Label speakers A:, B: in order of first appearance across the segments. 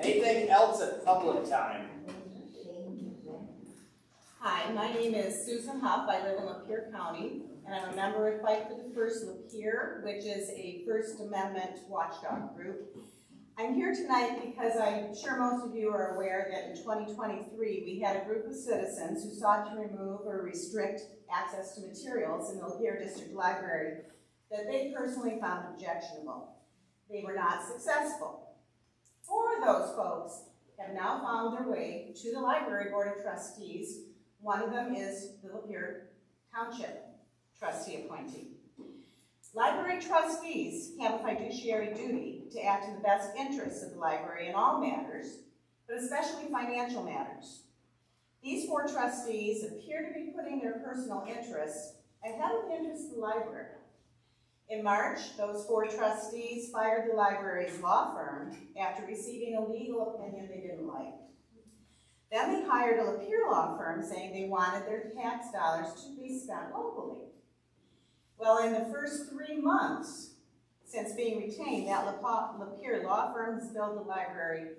A: Anything else at public time?
B: Hi, my name is Susan Huff. I live in Lapeer County, and I'm a member of Fight for the First Lapeer, which is a First Amendment watchdog group. I'm here tonight because I'm sure most of you are aware that in 2023 we had a group of citizens who sought to remove or restrict access to materials in the Lapeer District Library that they personally found objectionable. They were not successful. 4 of those folks have now found their way to the Library Board of Trustees. One of them is the Lapeer Township trustee appointee. Library trustees have a fiduciary duty to act in the best interests of the library in all matters, but especially financial matters. These 4 trustees appear to be putting their personal interests ahead of the interests of the library. In March, those 4 trustees fired the library's law firm after receiving a legal opinion they didn't like. Then they hired a Lapeer law firm saying they wanted their tax dollars to be spent locally. Well, in the first 3 months since being retained, that Lapeer law firm has billed the library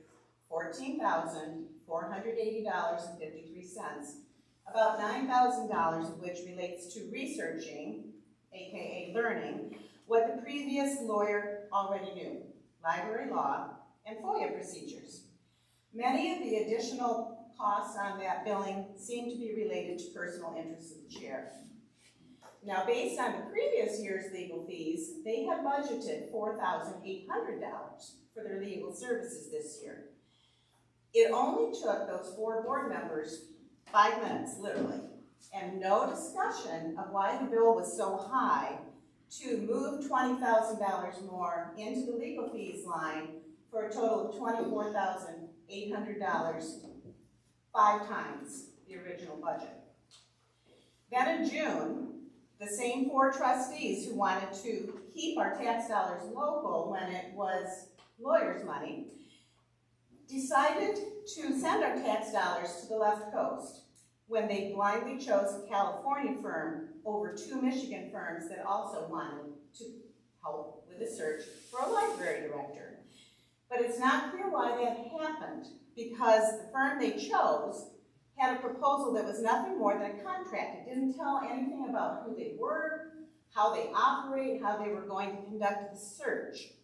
B: $14,480.53, about $9,000 of which relates to researching, aka learning, what the previous lawyer already knew, library law and FOIA procedures. Many of the additional costs on that billing seem to be related to personal interests of the chair. Now, based on the previous year's legal fees, they had budgeted $4,800 for their legal services this year. It only took those 4 board members 5 minutes, literally, and no discussion of why the bill was so high to move $20,000 more into the legal fees line for a total of $24,800, 5 times the original budget. Then in June, the same 4 trustees who wanted to keep our tax dollars local when it was lawyers' money decided to send our tax dollars to the left coast when they blindly chose a California firm over 2 Michigan firms that also wanted to help with the search for a library director. But it's not clear why that happened, because the firm they chose had a proposal that was nothing more than a contract. It didn't tell anything about who they were, how they operate, how they were going to conduct the search.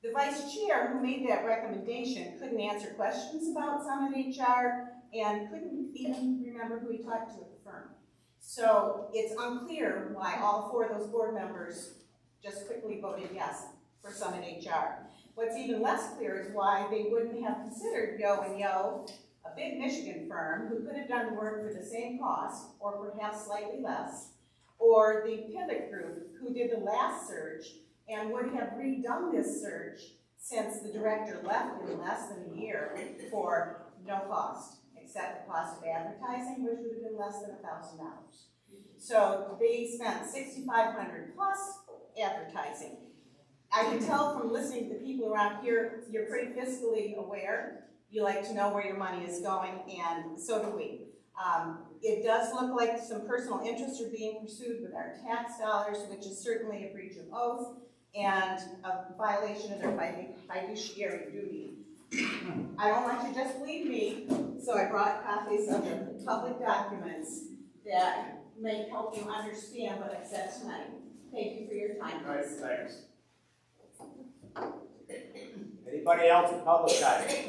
B: The vice chair who made that recommendation couldn't answer questions about Summit HR and couldn't even remember who he talked to at the firm. So it's unclear why all 4 of those board members just quickly voted yes for Summit HR. What's even less clear is why they wouldn't have considered Yo and Yo, a big Michigan firm who could have done the work for the same cost, or perhaps slightly less, or the Pivot Group who did the last search and would have redone this search since the director left in less than a year for no cost, except the cost of advertising, which would have been less than $1,000. So they spent $6,500 plus advertising. I can tell from listening to the people around here, you're pretty fiscally aware. You like to know where your money is going, and so do we. It does look like some personal interests are being pursued with our tax dollars, which is certainly a breach of oath and a violation of their fiduciary duty. I don't want you to just believe me, so I brought copies of the public documents that may help you understand what I've said tonight. Thank you for your time.
A: All right, thanks. Anybody else in public time?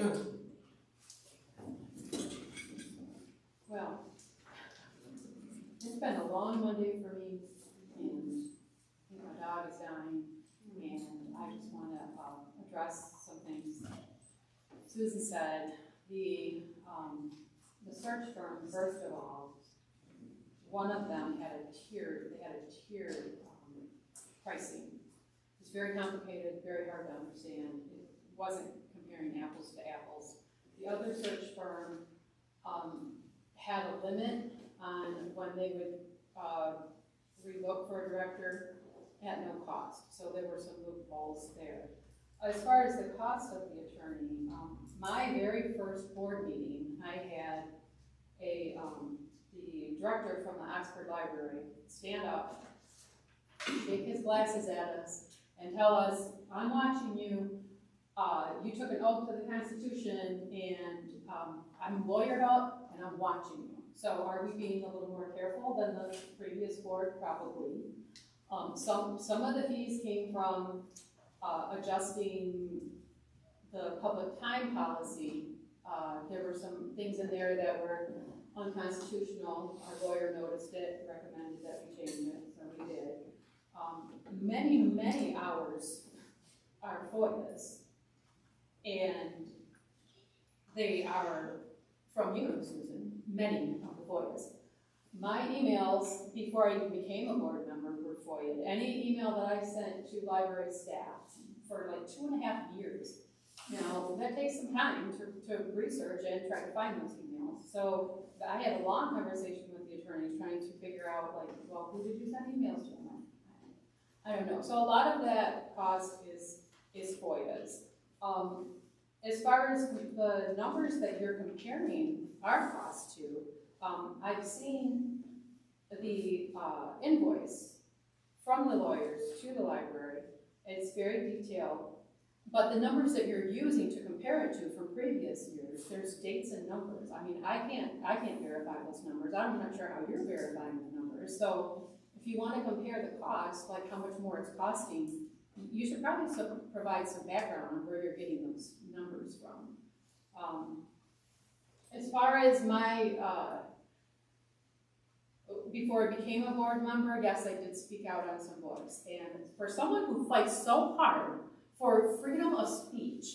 C: Well, it's been a long Monday for me, and my dog is dying, and I just want to address some things. Susan said the search firm, first of all, one of them had a tiered pricing. It's very complicated, very hard to understand. It wasn't comparing apples to apples. The other search firm had a limit on when they would relook for a director at no cost. So there were some loopholes there. As far as the cost of the attorney, my very first board meeting, I had the director from the Oxford Library stand up, shake his glasses at us, and tell us, I'm watching you, you took an oath to the Constitution, and I'm lawyered up, and I'm watching you. So are we being a little more careful than the previous board? Probably. Some of the fees came from adjusting the public time policy. There were some things in there that were unconstitutional. Our lawyer noticed it, recommended that we change it, so we did. Many hours are FOIAs, and they are from you, Susan, many of the FOIAs. My emails, before I even became a board member, were FOIA'd. Any email that I sent to library staff for like 2.5 years. Now, that takes some time to research and try to find those emails. So I had a long conversation with the attorneys trying to figure out, like, well, who did you send emails to? I don't know. So a lot of that cost is FOIAs. As far as the numbers that you're comparing our cost to, I've seen the invoice from the lawyers to the library. It's very detailed. But the numbers that you're using to compare it to from previous years, there's dates and numbers. I mean, I can't verify those numbers. I'm not sure how you're verifying the numbers. So if you want to compare the cost, like how much more it's costing, you should probably provide some background on where you're getting those numbers from. As far as my, before I became a board member, yes, I did speak out on some books. And for someone who fights so hard for freedom of speech,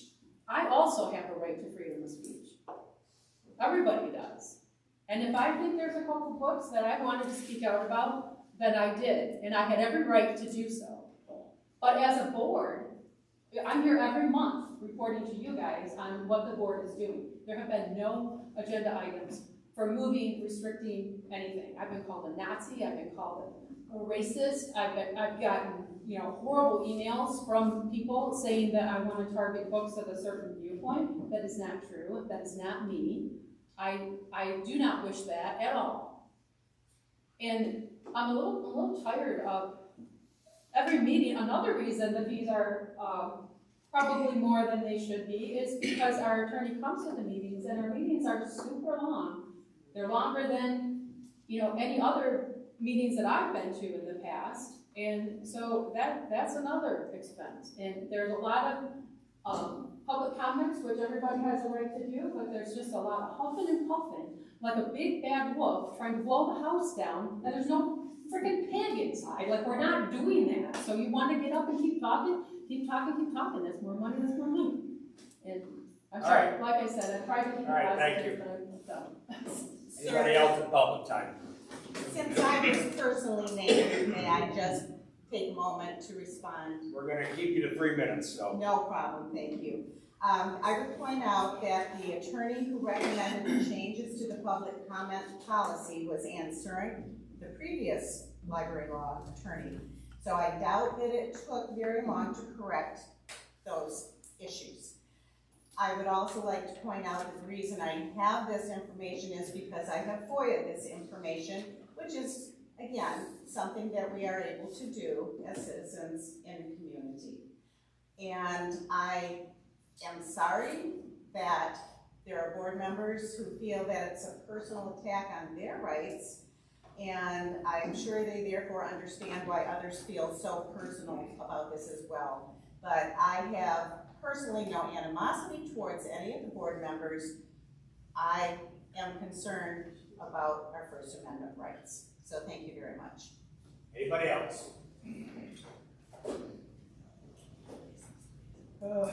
C: I also have a right to freedom of speech. Everybody does. And if I think there's a couple books that I wanted to speak out about, then I did, and I had every right to do so. But as a board, I'm here every month reporting to you guys on what the board is doing. There have been no agenda items for moving, restricting anything. I've been called a Nazi, I've been called a racist, I've gotten horrible emails from people saying that I want to target books of a certain viewpoint. That is not true, that is not me. I do not wish that at all. And I'm a little tired of every meeting. Another reason the fees are probably more than they should be is because our attorney comes to the meetings, and our meetings are super long. They're longer than any other meetings that I've been to in the past, and so that's another expense. And there's a lot of public comments, which everybody has a right to do, but there's just a lot of huffing and puffing, like a big bad wolf trying to blow the house down, and there's no freaking pig inside. Like, we're not doing that. So you want to get up and keep talking? Keep talking. That's more money, that's more money. And I'm sorry,
A: right.
C: Like I said, I tried to keep it
A: All right, thank
C: positive,
A: you.
C: but I'm done.
A: Anybody else in public time?
B: Since I was personally named, may I just take a moment to respond?
A: We're going to keep you to 3 minutes, so.
B: No problem, thank you. I would point out that the attorney who recommended the changes to the public comment policy was Ann Suring, the previous library law attorney. So I doubt that it took very long to correct those issues. I would also like to point out that the reason I have this information is because I have FOIA'd this information, which is, again, something that we are able to do as citizens in the community. And I am sorry that there are board members who feel that it's a personal attack on their rights, and I'm sure they therefore understand why others feel so personal about this as well. But I have personally no animosity towards any of the board members. I am concerned about our First Amendment rights. So thank you very much.
A: Anybody else?
D: Well,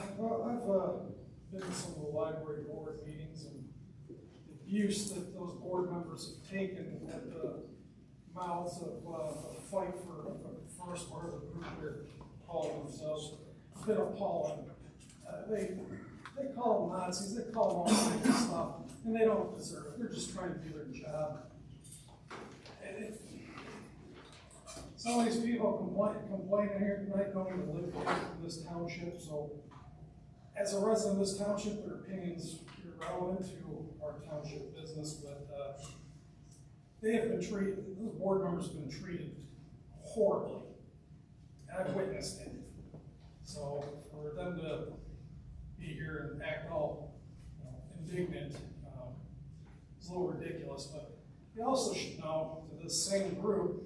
D: I've been to some of the library board meetings, and the abuse that those board members have taken at the mouths of a fight for the first part of the group here calling themselves. It's been appalling. They call them Nazis, they call them all kinds of stuff, and they don't deserve it. They're just trying to do their job. Some of these people complaining here tonight don't even live here in this township, so as a resident of this township, their opinions are relevant to our township business, but they have been treated, those board members have been treated horribly, and I've witnessed it. So for them to be here and act all, indignant. It's a little ridiculous, but you also should know that this same group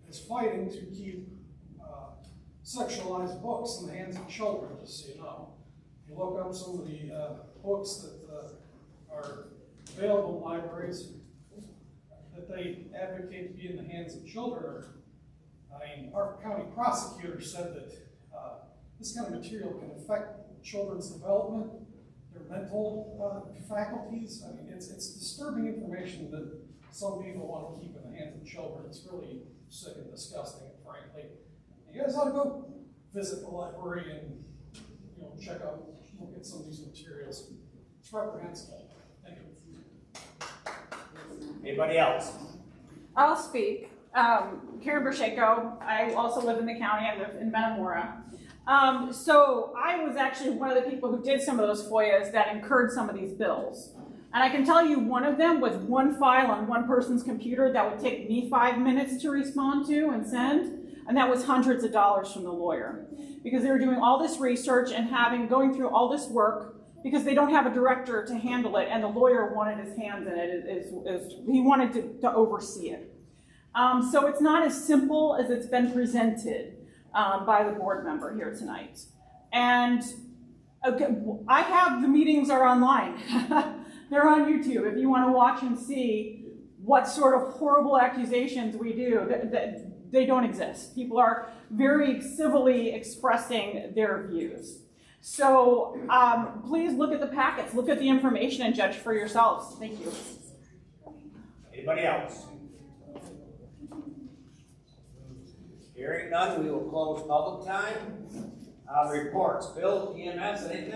D: is fighting to keep sexualized books in the hands of children, just so you know. If you look up some of the books that are available in libraries that they advocate to be in the hands of children, our county prosecutor said that this kind of material can affect children's development, their mental faculties. It's disturbing information that some people want to keep in the hands of children. It's really sick and disgusting, frankly. You guys ought to go visit the library and check out, look at some of these materials. It's reprehensible. Thank you.
A: Anybody else?
E: I'll speak. Karen Bershako. I also live in the county. I live in Metamora. So I was actually one of the people who did some of those FOIAs that incurred some of these bills. And I can tell you one of them with one file on one person's computer that would take me 5 minutes to respond to and send. And that was hundreds of dollars from the lawyer. Because they were doing all this research and going through all this work because they don't have a director to handle it, and the lawyer wanted his hands in it. He wanted to oversee it. So it's not as simple as it's been presented by the board member here tonight. And I have the meetings are online. They're on YouTube if you want to watch and see what sort of horrible accusations we do. They don't exist. People are very civilly expressing their views. So please look at the packets, look at the information, and judge for yourselves. Thank you.
A: Anybody else? Hearing none, we will close public time. Reports. Bill, EMS, anything?